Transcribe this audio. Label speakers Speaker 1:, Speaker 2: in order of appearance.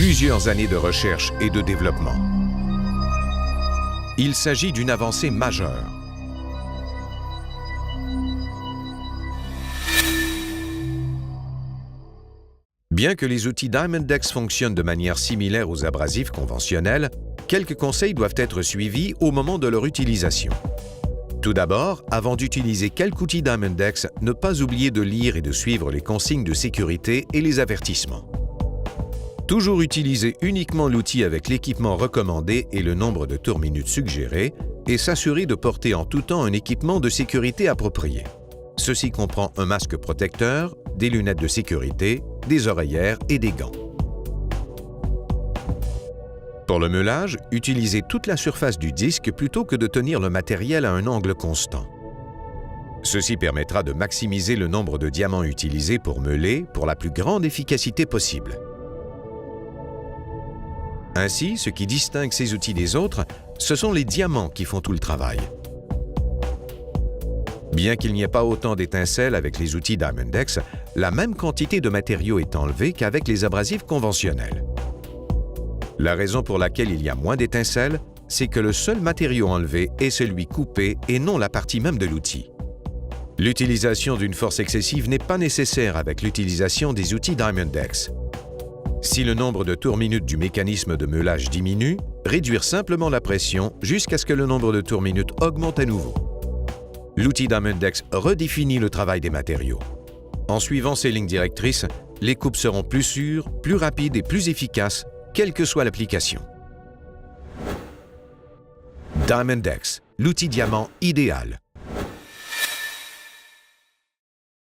Speaker 1: plusieurs années de recherche et de développement. Il s'agit d'une avancée majeure. Bien que les outils Diamondex fonctionnent de manière similaire aux abrasifs conventionnels, quelques conseils doivent être suivis au moment de leur utilisation. Tout d'abord, avant d'utiliser quelque outil Diamondex, ne pas oublier de lire et de suivre les consignes de sécurité et les avertissements. Toujours utiliser uniquement l'outil avec l'équipement recommandé et le nombre de tours-minutes suggéré et s'assurer de porter en tout temps un équipement de sécurité approprié. Ceci comprend un masque protecteur, des lunettes de sécurité, des oreillères et des gants. Pour le meulage, utilisez toute la surface du disque plutôt que de tenir le matériel à un angle constant. Ceci permettra de maximiser le nombre de diamants utilisés pour meuler pour la plus grande efficacité possible. Ainsi, ce qui distingue ces outils des autres, ce sont les diamants qui font tout le travail. Bien qu'il n'y ait pas autant d'étincelles avec les outils Diamondex, la même quantité de matériaux est enlevée qu'avec les abrasifs conventionnels. La raison pour laquelle il y a moins d'étincelles, c'est que le seul matériau enlevé est celui coupé et non la partie même de l'outil. L'utilisation d'une force excessive n'est pas nécessaire avec l'utilisation des outils Diamondex. Si le nombre de tours-minutes du mécanisme de meulage diminue, réduire simplement la pression jusqu'à ce que le nombre de tours-minutes augmente à nouveau. L'outil Diamondex redéfinit le travail des matériaux. En suivant ces lignes directrices, les coupes seront plus sûres, plus rapides et plus efficaces, quelle que soit l'application. Diamondex, l'outil diamant idéal.